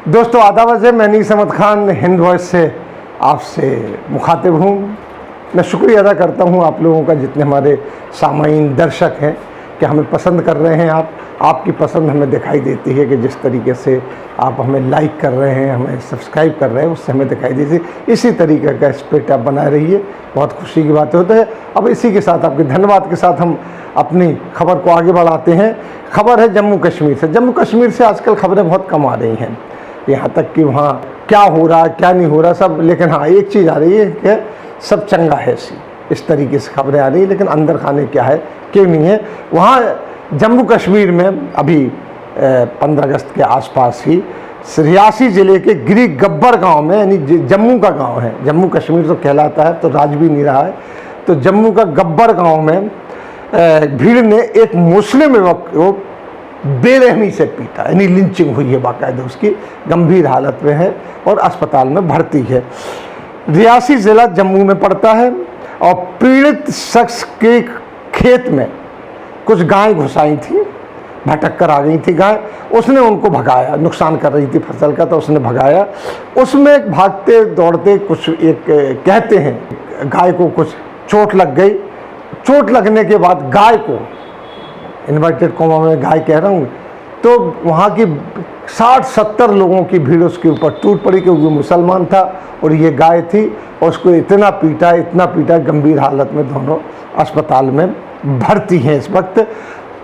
दोस्तों आदाब है, मैं नीस अहमद खान हिंद वॉइस से आपसे मुखातिब हूँ। मैं शुक्रिया अदा करता हूँ आप लोगों का, जितने हमारे सामाईन दर्शक हैं कि हमें पसंद कर रहे हैं। आपकी पसंद हमें दिखाई देती है कि जिस तरीके से आप हमें लाइक कर रहे हैं, हमें सब्सक्राइब कर रहे हैं, उससे हमें दिखाई देती है। इसी तरीके का स्पिरिट आप बनाए रहिए, बहुत खुशी की बात होती है। अब इसी के साथ, आपके धन्यवाद के साथ, हम अपनी खबर को आगे बढ़ाते हैं। खबर है जम्मू कश्मीर से। जम्मू कश्मीर से आजकल खबरें बहुत कम आ रही हैं, यहाँ तक कि वहाँ क्या हो रहा क्या नहीं हो रहा सब। लेकिन हाँ, एक चीज़ आ रही है कि सब चंगा है, इस तरीके से खबरें आ रही हैं। लेकिन अंदर खाने क्या है क्यों नहीं है। वहाँ जम्मू कश्मीर में अभी 15 अगस्त के आसपास ही रियासी ज़िले के गिरी गब्बर गांव में, यानी जम्मू का गांव है, जम्मू कश्मीर तो कहलाता है तो राज भी नहीं रहा है, तो जम्मू का गब्बर गांव में भीड़ ने एक मुस्लिम युवक को बेरहमी से पीटा, यानी लिंचिंग हुई है बाकायदा। उसकी गंभीर हालत में है और अस्पताल में भर्ती है। रियासी ज़िला जम्मू में पड़ता है और पीड़ित शख्स के खेत में कुछ गाय घुसाई थी, भटक कर आ गई थी गाय। उसने उनको भगाया, नुकसान कर रही थी फसल का, तो उसने भगाया। उसमें भागते दौड़ते कुछ एक कहते हैं गाय को कुछ चोट लग गई। चोट लगने के बाद गाय को, इन्वर्टेड कॉमा में गाय कह रहा हूँ, तो वहाँ की 60-70 लोगों की भीड़ उसके ऊपर टूट पड़ी, क्योंकि वो मुसलमान था और ये गाय थी। और उसको इतना पीटा, गंभीर हालत में दोनों अस्पताल में भर्ती हैं इस वक्त।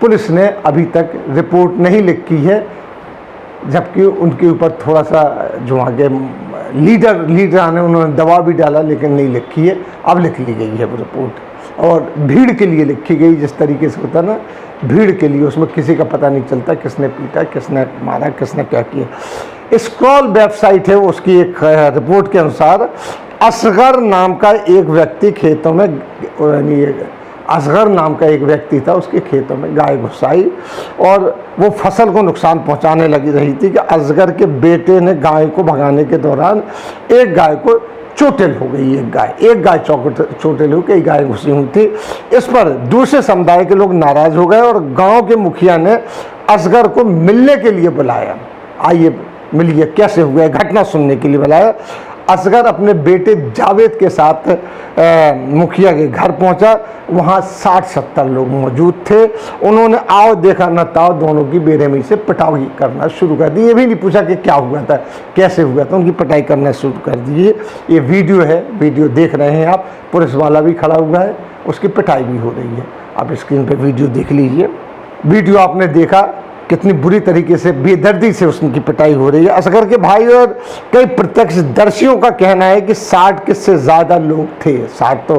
पुलिस ने अभी तक रिपोर्ट नहीं लिखी है, जबकि उनके ऊपर थोड़ा सा जो वहाँ के लीडर ने उन्होंने दबाव भी डाला, लेकिन नहीं लिखी है। अब लिख ली गई है वो रिपोर्ट, और भीड़ के लिए लिखी गई। जिस तरीके से होता ना, भीड़ के लिए, उसमें किसी का पता नहीं चलता किसने पीटा, किसने मारा, किसने क्या किया। स्क्रॉल वेबसाइट है, उसकी एक रिपोर्ट के अनुसार असगर नाम का एक व्यक्ति खेतों में, यानी असगर नाम का एक व्यक्ति था, उसके खेतों में गाय घुसाई और वो फसल को नुकसान पहुंचाने लगी रही थी कि असगर के बेटे ने गाय को भगाने के दौरान एक गाय को चोटिल हो गई। एक गाय चोटिल हो, कई गाय घुसी हुई थी। इस पर दूसरे समुदाय के लोग नाराज हो गए और गांव के मुखिया ने असगर को मिलने के लिए बुलाया। आइए मिलिए, कैसे हुआ, घटना सुनने के लिए बुलाया। असगर अपने बेटे जावेद के साथ मुखिया के घर पहुंचा। वहां 60-70 लोग मौजूद थे। उन्होंने आओ देखा न ताओ दोनों की बेरहमी से पिटाई करना शुरू कर दी। ये भी नहीं पूछा कि क्या हुआ था, कैसे हुआ था, उनकी पिटाई करना शुरू कर दी। ये वीडियो है, वीडियो देख रहे हैं आप। पुलिस वाला भी खड़ा हुआ है, उसकी पिटाई भी हो रही है। आप स्क्रीन पर वीडियो देख लीजिए। वीडियो आपने देखा, कितनी बुरी तरीके से बेदर्दी से उसकी पिटाई हो रही है। असगर के भाई और कई प्रत्यक्षदर्शियों का कहना है कि 60 से ज़्यादा लोग थे। 60 तो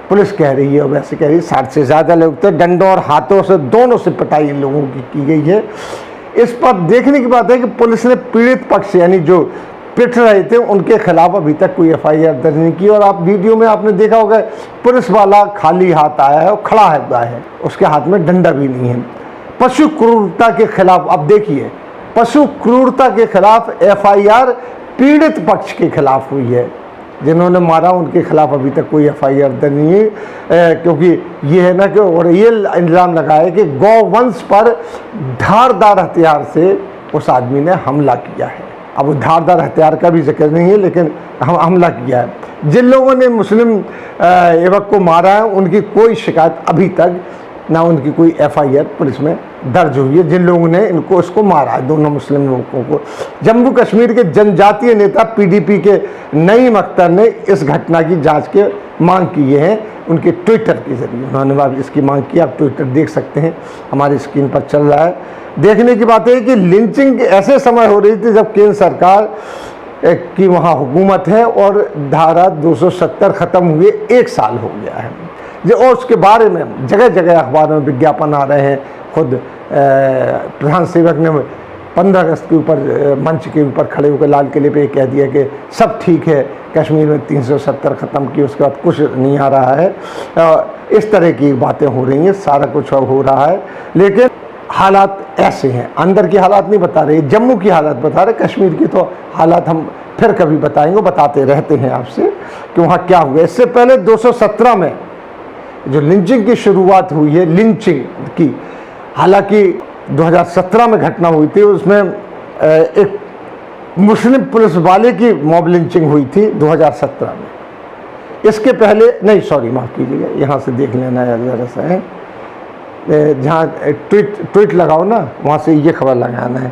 पुलिस कह रही है और वैसे कह रही है 60 से ज़्यादा लोग थे। डंडों और हाथों से दोनों से पिटाई इन लोगों की गई है। इस पर देखने की बात है कि पुलिस ने पीड़ित पक्ष, यानी जो पिट रहे थे, उनके खिलाफ अभी तक कोई FIR दर्ज नहीं की। और आप वीडियो में आपने देखा होगा, पुलिस वाला खाली हाथ आया है और खड़ा है, उसके हाथ में डंडा भी नहीं है। पशु क्रूरता के खिलाफ, अब देखिए, पशु क्रूरता के खिलाफ FIR पीड़ित पक्ष के खिलाफ हुई है। जिन्होंने मारा उनके खिलाफ अभी तक कोई FIR दर्ज नहीं है, क्योंकि ये है ना कि, और ये इल्ज़ाम लगाया कि गौवंश पर धारदार हथियार से उस आदमी ने हमला किया है। अब वो धारदार हथियार का भी जिक्र नहीं है, लेकिन हमला किया है। जिन लोगों ने मुस्लिम युवक को मारा है, उनकी कोई शिकायत अभी तक ना, उनकी कोई FIR पुलिस में दर्ज हुई है। जिन लोगों ने उसको मारा है, दोनों मुस्लिम लोगों को। जम्मू कश्मीर के जनजातीय नेता PDP के नईम अख्तर ने इस घटना की जांच के मांग की है। उनके ट्विटर के जरिए उन्होंने इसकी मांग की। आप ट्विटर देख सकते हैं, हमारी स्क्रीन पर चल रहा है। देखने की बात है कि लिंचिंग ऐसे समय हो रही थी जब केंद्र सरकार की वहाँ हुकूमत है और धारा 270 ख़त्म हुए 1 साल हो गया है। और उसके बारे में जगह जगह अखबारों में विज्ञापन आ रहे हैं। खुद प्रधान सेवक ने 15 अगस्त के ऊपर मंच के ऊपर खड़े होकर लाल किले पे कह दिया कि सब ठीक है, कश्मीर में 370 ख़त्म की, उसके बाद कुछ नहीं आ रहा है। इस तरह की बातें हो रही हैं, सारा कुछ हो रहा है। लेकिन हालात ऐसे हैं, अंदर की हालात नहीं बता रहे, जम्मू की हालात बता रहे। कश्मीर की तो हालात हम फिर कभी बताएंगे, बताते रहते हैं आपसे कि वहाँ क्या हुआ। इससे पहले 217 में जो लिंचिंग की शुरुआत हुई है, लिंचिंग की, हालांकि 2017 में घटना हुई थी, उसमें एक मुस्लिम पुलिस वाले की मॉब लिंचिंग हुई थी 2017 में। इसके पहले नहीं, सॉरी माफ़ कीजिएगा, यहाँ से देख लेना है ज़रा सा है, जहाँ ट्वीट लगाओ ना, वहाँ से ये खबर लगाना है।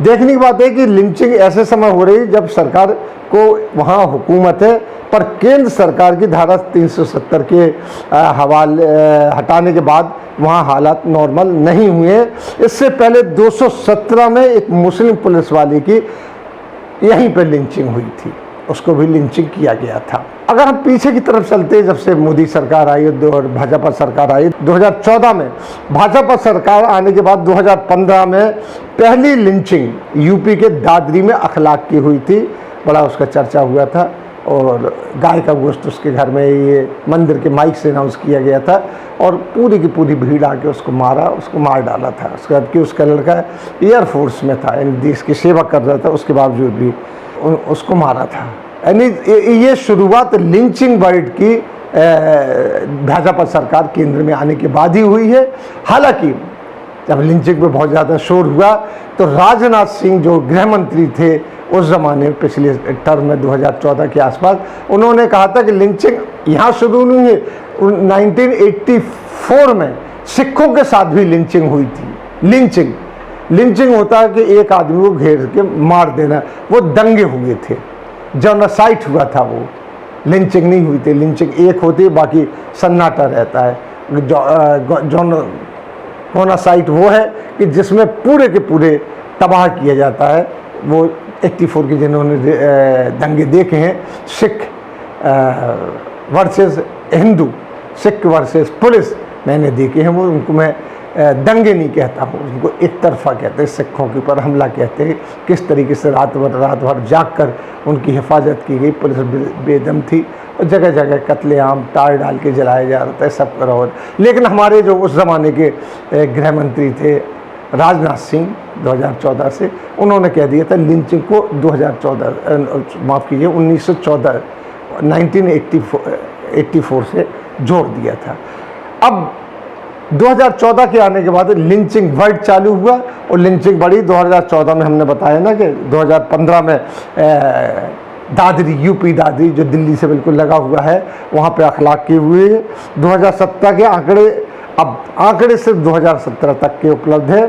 देखने की बात है कि लिंचिंग ऐसे समय हो रही जब सरकार को वहाँ हुकूमत है, पर केंद्र सरकार की धारा 370 के हवाले हटाने के बाद वहाँ हालात नॉर्मल नहीं हुए। इससे पहले 217 में एक मुस्लिम पुलिस वाले की यहीं पर लिंचिंग हुई थी, उसको भी लिंचिंग किया गया था। अगर हम पीछे की तरफ चलते, जब से मोदी सरकार आई और भाजपा सरकार आई 2014 में, भाजपा सरकार आने के बाद 2015 में पहली लिंचिंग यूपी के दादरी में अखलाक की हुई थी। बड़ा उसका चर्चा हुआ था और गाय का गोश्त उसके घर में ये मंदिर के माइक से अनाउंस किया गया था और पूरी की पूरी भीड़ आके उसको मारा, उसको मार डाला था। उसके बाद कि उसका लड़का एयरफोर्स में था, यानी देश की सेवा कर रहा था, उसके बावजूद भी उसको मारा था। यानी ये शुरुआत लिंचिंग वर्ड की भाजपा सरकार केंद्र में आने के बाद ही हुई है। हालांकि जब लिंचिंग पे बहुत ज़्यादा शोर हुआ तो राजनाथ सिंह जो गृह मंत्री थे उस ज़माने में, पिछले टर्म में 2014 के आसपास, उन्होंने कहा था कि लिंचिंग यहाँ शुरू नहीं है, 1984 में सिखों के साथ भी लिंचिंग हुई थी। लिंचिंग होता है कि एक आदमी को घेर के मार देना, वो दंगे हुए थे, जेनोसाइड हुआ था, वो लिंचिंग नहीं हुई थी। लिंचिंग एक होती है, बाकी सन्नाटा रहता है। जेनोसाइड वो है कि जिसमें पूरे के पूरे तबाह किया जाता है। वो 84 के जिन्होंने दंगे देखे हैं, Sikh versus Hindu, Sikh versus police मैंने देखे हैं, वो उनको मैं दंगे नहीं कहता हूँ, उनको एक तरफा कहते हैं, सिखों के ऊपर हमला कहते हैं। किस तरीके से रात भर जाग कर उनकी हिफाजत की गई, पुलिस बेदम थी और जगह जगह कत्लेआम टार डाल के जलाया जा रहा था, सब करा हो। लेकिन हमारे जो उस ज़माने के गृह मंत्री थे राजनाथ सिंह 2014 से, उन्होंने कह दिया था लिंचिंग को 1984 से जोड़ दिया था। अब 2014 के आने के बाद लिंचिंग वर्ड चालू हुआ और लिंचिंग बढ़ी। 2014 में हमने बताया ना कि 2015 में दादरी, यूपी दादरी जो दिल्ली से बिल्कुल लगा हुआ है, वहाँ पे अखलाक की हुई है। 2017 के आंकड़े, अब आंकड़े सिर्फ 2017 तक के उपलब्ध है,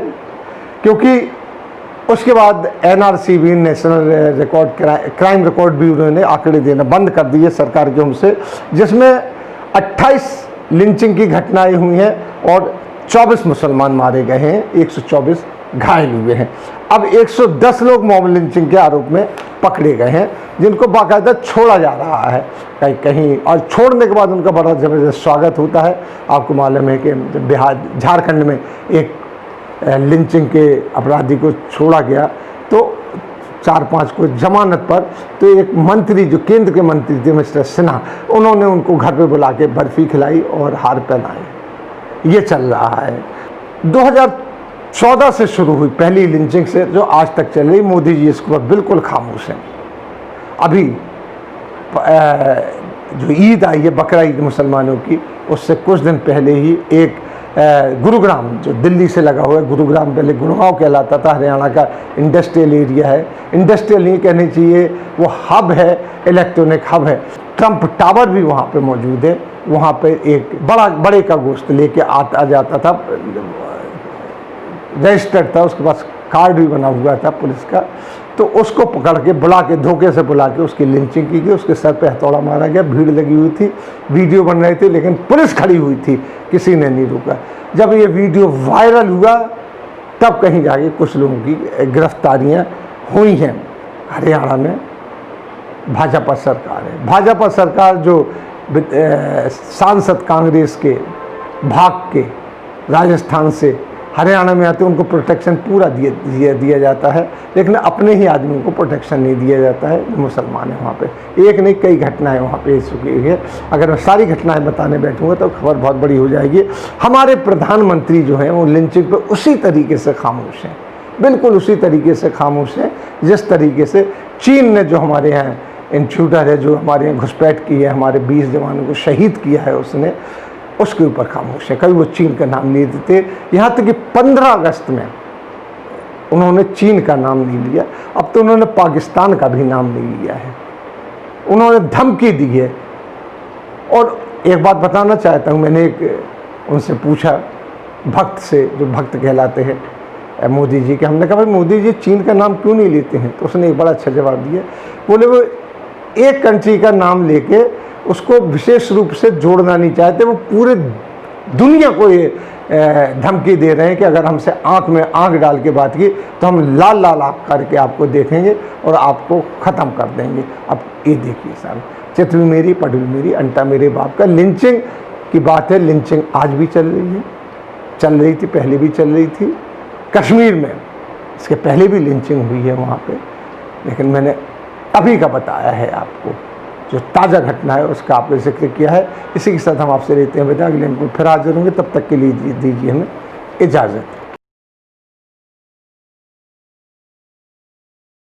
क्योंकि उसके बाद NRCB, national record crime record bureau ने आंकड़े देना बंद कर दिए सरकार के हमसे, जिसमें 28 लिंचिंग की घटनाएं हुई हैं और 24 मुसलमान मारे गए हैं, 124 घायल हुए हैं। अब 110 लोग मॉब लिंचिंग के आरोप में पकड़े गए हैं, जिनको बाकायदा छोड़ा जा रहा है कहीं कहीं, और छोड़ने के बाद उनका बड़ा ज़बरदस्त स्वागत होता है। आपको मालूम है कि बिहार, झारखंड में एक लिंचिंग के अपराधी को छोड़ा गया तो 4-5 को जमानत पर, तो एक मंत्री जो केंद्र के मंत्री थे मिस्टर सिन्हा, उन्होंने उनको घर पे बुला के बर्फ़ी खिलाई और हार पहनाए। ये चल रहा है। 2014 से शुरू हुई पहली लिंचिंग से जो आज तक चल रही, मोदी जी इसके ऊपर बिल्कुल खामोश हैं। अभी जो ईद आई है, बकरा ईद मुसलमानों की, उससे कुछ दिन पहले ही एक गुरुग्राम, जो दिल्ली से लगा हुआ है, गुरुग्राम पहले गुड़गांव कहलाता था, हरियाणा का इंडस्ट्रियल एरिया है, इंडस्ट्रियल नहीं कहनी चाहिए, वो हब है, इलेक्ट्रॉनिक हब है। ट्रंप टावर भी वहाँ पे मौजूद है, वहाँ पे एक बड़े का गोश्त लेके आता जाता था, रजिस्टर्ड था, उसके पास कार्ड भी बना हुआ था पुलिस का, तो उसको पकड़ के बुला के, धोखे से बुला के उसकी लिंचिंग की गई, उसके सर पे हथौड़ा मारा गया, भीड़ लगी हुई थी, वीडियो बन रही थी, लेकिन पुलिस खड़ी हुई थी, किसी ने नहीं रुका। जब ये वीडियो वायरल हुआ तब कहीं जाके कुछ लोगों की गिरफ्तारियां हुई हैं। हरियाणा में भाजपा सरकार है, भाजपा सरकार जो सांसद कांग्रेस के भाग के राजस्थान से हरियाणा में आते हैं, उनको प्रोटेक्शन पूरा दिया जाता है, लेकिन अपने ही आदमियों को प्रोटेक्शन नहीं दिया जाता है जो मुसलमान है वहाँ पे। एक नहीं, कई घटनाएं वहाँ पे हो चुकी है। अगर मैं सारी घटनाएं बताने बैठूँगा तो खबर बहुत बड़ी हो जाएगी। हमारे प्रधानमंत्री जो हैं वो लिंचिंग पे उसी तरीके से खामोश हैं, बिल्कुल उसी तरीके से खामोश हैं जिस तरीके से चीन ने, जो हमारे यहाँ इंट्रूडर है, जो हमारे यहाँ घुसपैठ की है, हमारे 20 जवानों को शहीद किया है उसने, उसके ऊपर खामोश है। कभी वो चीन का नाम नहीं देते। यहाँ तक कि 15 अगस्त में उन्होंने चीन का नाम नहीं लिया, अब तो उन्होंने पाकिस्तान का भी नाम नहीं लिया है। उन्होंने धमकी दी है। और एक बात बताना चाहता हूँ, मैंने एक उनसे पूछा, भक्त से, जो भक्त कहलाते हैं मोदी जी के, हमने कहा भाई मोदी जी चीन का नाम क्यों नहीं लेते हैं? तो उसने एक बड़ा अच्छा जवाब दिया। बोले वो एक कंट्री का नाम लेके उसको विशेष रूप से जोड़ना नहीं चाहते, वो पूरे दुनिया को ये धमकी दे रहे हैं कि अगर हमसे आंख में आंख डाल के बात की तो हम लाल लाल आँख करके आपको देखेंगे और आपको ख़त्म कर देंगे। अब ये देखिए साहब, चित भी मेरी पट भी मेरी, अंटा मेरे बाप का। लिंचिंग की बात है, लिंचिंग आज भी चल रही है, चल रही थी, पहले भी चल रही थी। कश्मीर में इसके पहले भी लिंचिंग हुई है वहाँ पे, लेकिन मैंने अभी का बताया है आपको, जो ताज़ा घटना है उसका आपने जिक्र किया है। इसी के साथ हम आपसे लेते हैं विदा, अगले दिन फिर हाजिर होंगे, तब तक के लिए दीजिए हमें इजाज़त।